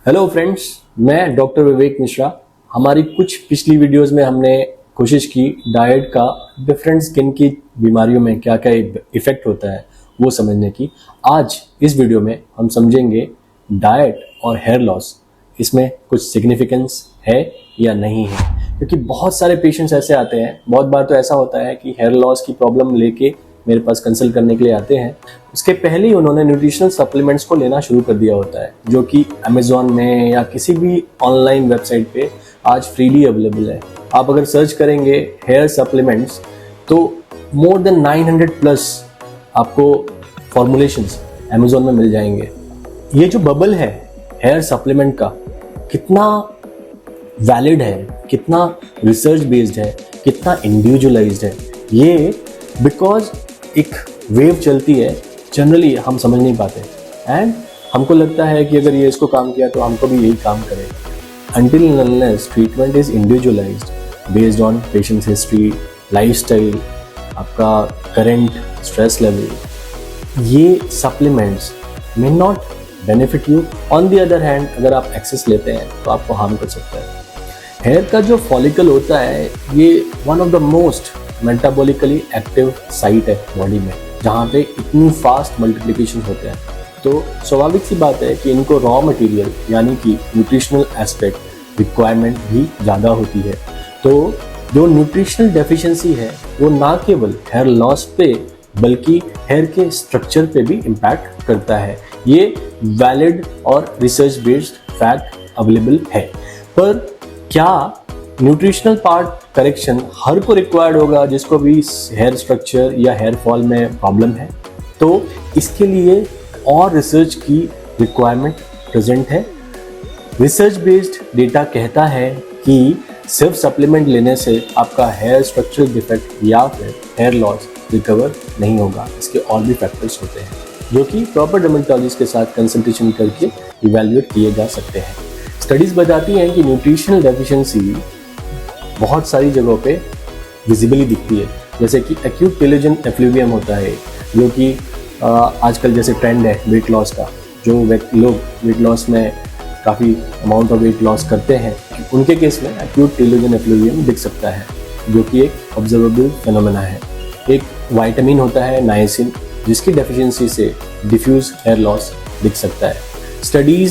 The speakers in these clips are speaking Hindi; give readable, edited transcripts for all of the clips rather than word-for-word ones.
हेलो फ्रेंड्स, मैं डॉक्टर विवेक मिश्रा। हमारी कुछ पिछली वीडियोस में हमने कोशिश की डाइट का डिफरेंट स्किन की बीमारियों में क्या क्या इफेक्ट होता है वो समझने की। आज इस वीडियो में हम समझेंगे डाइट और हेयर लॉस, इसमें कुछ सिग्निफिकेंस है या नहीं है। क्योंकि बहुत सारे पेशेंट्स ऐसे आते हैं, बहुत बार तो ऐसा होता है कि हेयर लॉस की प्रॉब्लम लेके मेरे पास कंसल्ट करने के लिए आते हैं, उसके पहले ही उन्होंने न्यूट्रिशनल सप्लीमेंट्स को लेना शुरू कर दिया होता है, जो कि अमेज़ॉन में या किसी भी ऑनलाइन वेबसाइट पे आज फ्रीली अवेलेबल है। आप अगर सर्च करेंगे हेयर सप्लीमेंट्स तो मोर देन 900 प्लस आपको फॉर्मुलेशंस अमेज़ॉन में मिल जाएंगे। ये जो बबल है हेयर सप्लीमेंट का, कितना वैलिड है, कितना रिसर्च बेस्ड है, कितना इंडिविजुअलाइज्ड है, ये बिकॉज एक वेव चलती है, जनरली हम समझ नहीं पाते एंड हमको लगता है कि अगर ये इसको काम किया तो हमको भी यही काम करेगा। Until and unless treatment is individualized based on patient's history, lifestyle, आपका current stress level, ये supplements may not benefit you. On the other hand, अगर आप excess लेते हैं तो आपको harm कर सकता है। हेयर का जो फॉलिकल होता है ये one of the most metabolically active site है बॉडी में, जहाँ पे इतनी फास्ट मल्टीप्लिकेशन होते हैं। तो स्वाभाविक सी बात है कि इनको रॉ मटेरियल यानी कि न्यूट्रिशनल एस्पेक्ट रिक्वायरमेंट भी ज़्यादा होती है। तो जो न्यूट्रिशनल डेफिशिएंसी है वो ना केवल हेयर लॉस पे बल्कि हेयर के स्ट्रक्चर पे भी इम्पैक्ट करता है। ये वैलिड और रिसर्च बेस्ड फैक्ट अवेलेबल है। पर क्या न्यूट्रिशनल पार्ट करेक्शन हर को रिक्वायर्ड होगा जिसको भी हेयर स्ट्रक्चर या हेयर फॉल में प्रॉब्लम है? तो इसके लिए और रिसर्च की रिक्वायरमेंट प्रेजेंट है। रिसर्च बेस्ड डेटा कहता है कि सिर्फ सप्लीमेंट लेने से आपका हेयर स्ट्रक्चरल डिफेक्ट या फिर हेयर लॉस रिकवर नहीं होगा। इसके और भी फैक्टर्स होते हैं जो कि प्रॉपर डर्मेटोलॉजिस्ट के साथ कंसल्टेशन करके इवैल्यूएट किए जा सकते हैं। स्टडीज़ बताती हैं कि न्यूट्रिशनल डेफिशिएंसी बहुत सारी जगहों पे विजिबली दिखती है, जैसे कि एक्यूट टेलोजन एफ्लूवियम होता है, जो कि आजकल जैसे ट्रेंड है वेट लॉस का। जो लोग वेट लॉस में काफ़ी अमाउंट ऑफ वेट लॉस करते हैं, उनके केस में एक्यूट टेलोजन एफ्लूवियम दिख सकता है, जो कि एक ऑब्जर्वेबल फिनोमेना है। एक विटामिन होता है नाइसिन, जिसकी डेफिशिएंसी से डिफ्यूज हेयर लॉस दिख सकता है।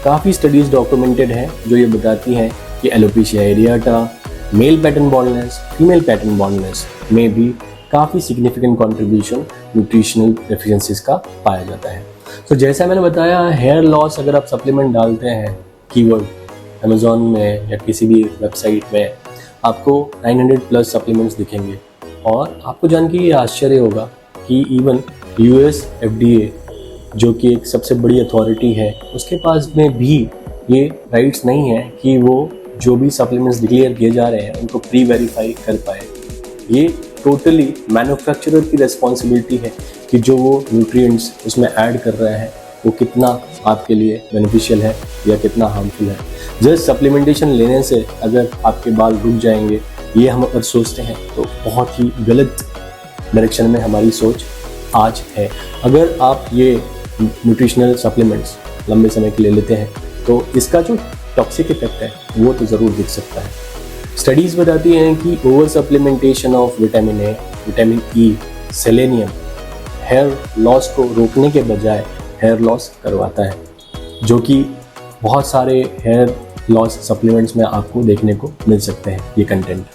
काफ़ी स्टडीज़ डॉक्यूमेंटेड हैं जो ये बताती हैं कि alopecia areata, male pattern baldness, female pattern baldness में भी काफ़ी सिग्निफिकेंट कंट्रीब्यूशन न्यूट्रिशनल डेफिशिएंसीज का पाया जाता है। तो जैसा मैंने बताया, हेयर लॉस अगर आप सप्लीमेंट डालते हैं कीवर्ड अमेज़ॉन में या किसी भी वेबसाइट में, आपको 900 प्लस सप्लीमेंट्स दिखेंगे। और आपको जान के ये आश्चर्य होगा कि इवन US FDA, जो कि एक सबसे बड़ी अथॉरिटी है, उसके पास में भी ये राइट्स नहीं है कि वो जो भी सप्लीमेंट्स डिक्लेयर किए जा रहे हैं उनको प्री वेरीफाई कर पाए। ये टोटली मैन्युफैक्चरर की रिस्पॉन्सिबिलिटी है कि जो वो न्यूट्रिएंट्स उसमें ऐड कर रहे हैं वो कितना आपके लिए बेनिफिशियल है या कितना हार्मफुल है। जस्ट सप्लीमेंटेशन लेने से अगर आपके बाल रुक जाएंगे, ये हम अगर सोचते हैं तो बहुत ही गलत डायरेक्शन में हमारी सोच आज है। अगर आप ये न्यूट्रिशनल सप्लीमेंट्स लंबे समय के लिए लेते हैं तो इसका जो टॉक्सिक इफेक्ट है वो तो ज़रूर दिख सकता है। स्टडीज़ बताती हैं कि over supplementation of vitamin A, vitamin E, selenium hair loss को रोकने के बजाय हेयर लॉस करवाता है, जो कि बहुत सारे हेयर लॉस सप्लीमेंट्स में आपको देखने को मिल सकते हैं ये कंटेंट।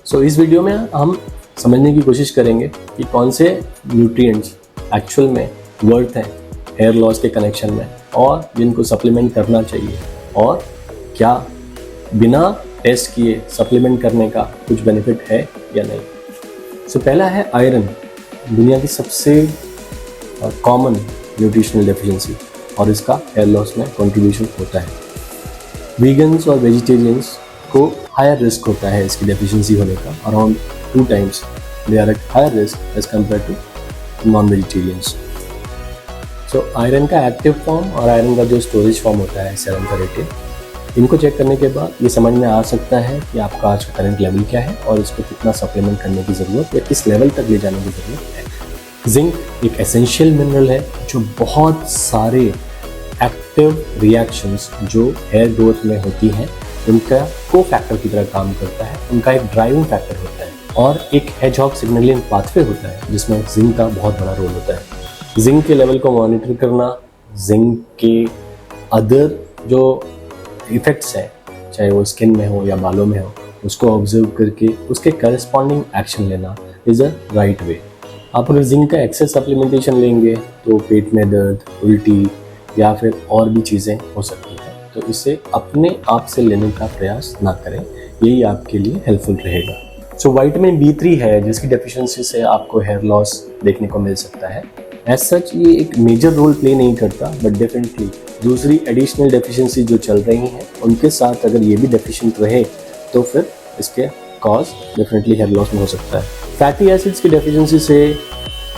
सो इस वीडियो में हम समझने की कोशिश करेंगे कि कौन से न्यूट्रिएंट्स एक्चुअल में वर्थ हैं हेयर लॉस के कनेक्शन में और जिनको सप्लीमेंट करना चाहिए, और क्या बिना टेस्ट किए सप्लीमेंट करने का कुछ बेनिफिट है या नहीं। सो पहला है आयरन, दुनिया की सबसे कॉमन न्यूट्रिशनल डेफिशिएंसी, और इसका हेयर लॉस में कंट्रीब्यूशन होता है। वीगन्स और वेजिटेरियंस को हायर रिस्क होता है इसकी डेफिशिएंसी होने का, around 2 times they are at higher risk as compare to non vegetarians. So iron का एक्टिव फॉर्म और आयरन का जो स्टोरेज फॉर्म होता है सेरम फेरेटिन, इनको चेक करने के बाद ये समझ में आ सकता है कि आपका आज का करंट लेवल क्या है और इसको कितना सप्लीमेंट करने की ज़रूरत या किस लेवल तक ले जाने की ज़रूरत है। जिंक एक एसेंशियल मिनरल है जो बहुत सारे एक्टिव रिएक्शंस जो हेयर ग्रोथ में होती हैं उनका को फैक्टर की तरह काम करता है, उनका एक ड्राइविंग फैक्टर होता है और एक हेजहॉग सिग्नलिंग पाथवे होता है जिसमें जिंक का बहुत बड़ा रोल होता है। जिंक के लेवल को मॉनिटर करना, जिंक के अदर जो इफेक्ट्स हैं चाहे वो स्किन में हो या बालों में हो उसको ऑब्जर्व करके उसके करस्पॉन्डिंग एक्शन लेना इज़ अ राइट वे। आप अगर जिंक का एक्सेस सप्लीमेंटेशन लेंगे तो पेट में दर्द, उल्टी या फिर और भी चीज़ें हो सकती हैं, तो इसे अपने आप से लेने का प्रयास ना करें, यही आपके लिए हेल्पफुल रहेगा। सो विटामिन B3 है जिसकी डेफिशिएंसी से आपको हेयर लॉस देखने को मिल सकता है। एज सच ये एक मेजर रोल प्ले नहीं करता, बट डेफिनेटली दूसरी एडिशनल डेफिशिएंसी जो चल रही हैं उनके साथ अगर ये भी डेफिशिएंट रहे तो फिर इसके कॉज डेफिनेटली हेयर लॉस में हो सकता है। फैटी एसिड्स की डेफिशिएंसी से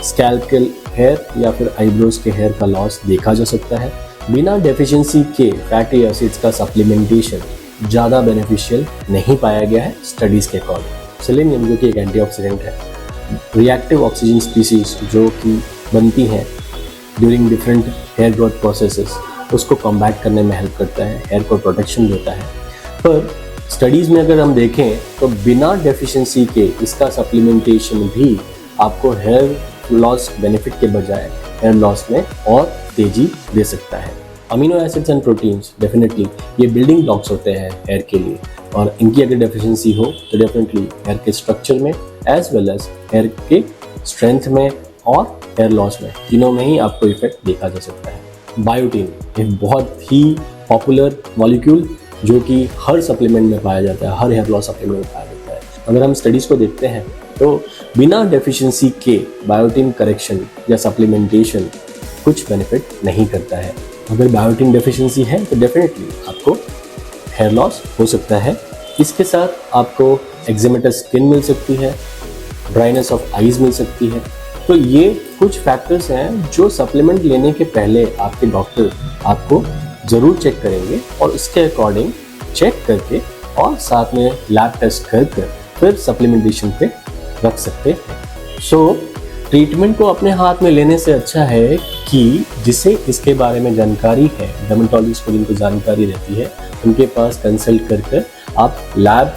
स्कैल्प के हेयर या फिर आईब्रोज के हेयर का लॉस देखा जा सकता है। बिना डेफिशिएंसी के फैटी एसिड्स का सप्लीमेंटेशन ज़्यादा बेनिफिशियल नहीं पाया गया है स्टडीज़ के अकॉर्डिंग। सेलेनियम जो कि एक एंटीऑक्सीडेंट है, रिएक्टिव ऑक्सीजन स्पीसीज जो कि बनती हैं during different hair growth processes उसको कॉम्बैट करने में हेल्प करता है, हेयर को प्रोटेक्शन देता है। पर स्टडीज़ में अगर हम देखें तो बिना डेफिशिएंसी के इसका सप्लीमेंटेशन भी आपको हेयर लॉस बेनिफिट के बजाय हेयर लॉस में और तेजी दे सकता है। Amino acids and proteins definitely ये बिल्डिंग ब्लॉक्स होते हैं हेयर के लिए, और इनकी अगर डेफिशिएंसी हो तो डेफिनेटली हेयर के स्ट्रक्चर में एज वेल एज हेयर के स्ट्रेंथ में और हेयर लॉस में, तीनों में ही आपको इफेक्ट देखा जा सकता है। बायोटिन एक बहुत ही पॉपुलर मॉलिक्यूल जो कि हर सप्लीमेंट में पाया जाता है, हर हेयर लॉस सप्लीमेंट में पाया जाता है। अगर हम स्टडीज़ को देखते हैं तो बिना डेफिशिएंसी के बायोटिन करेक्शन या सप्लीमेंटेशन कुछ बेनिफिट नहीं करता है। अगर बायोटिन डेफिशिएंसी है तो डेफिनेटली आपको हेयर लॉस हो सकता है। इसके साथ आपको एक्जिमेटस स्किन मिल सकती है, ड्राइनेस ऑफ आईज मिल सकती है। तो ये कुछ फैक्टर्स हैं जो सप्लीमेंट लेने के पहले आपके डॉक्टर आपको ज़रूर चेक करेंगे और उसके अकॉर्डिंग चेक करके और साथ में लैब टेस्ट करके फिर सप्लीमेंटेशन पे रख सकते हैं। सो ट्रीटमेंट को अपने हाथ में लेने से अच्छा है कि जिसे इसके बारे में जानकारी है, डर्मेटोलॉजिस्ट को जिनको जानकारी रहती है उनके पास कंसल्ट कर आप लैब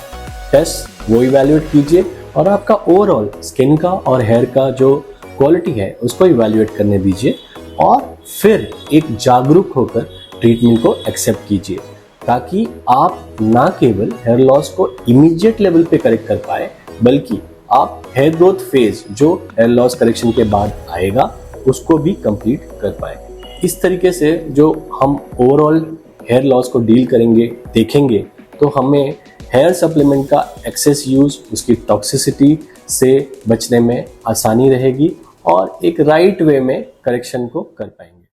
टेस्ट वो इवैल्यूएट कीजिए और आपका ओवरऑल स्किन का और हेयर का जो क्वालिटी है उसको इवैल्यूएट करने दीजिए और फिर एक जागरूक होकर ट्रीटमेंट को एक्सेप्ट कीजिए, ताकि आप ना केवल हेयर लॉस को इमीडिएट लेवल पे करेक्ट कर पाए बल्कि आप हेयर ग्रोथ फेज जो हेयर लॉस करेक्शन के बाद आएगा उसको भी कंप्लीट कर पाए। इस तरीके से जो हम ओवरऑल हेयर लॉस को डील करेंगे देखेंगे तो हमें हेयर सप्लीमेंट का एक्सेस यूज, उसकी टॉक्सिसिटी से बचने में आसानी रहेगी और एक राइट वे में करेक्शन को कर पाएंगे।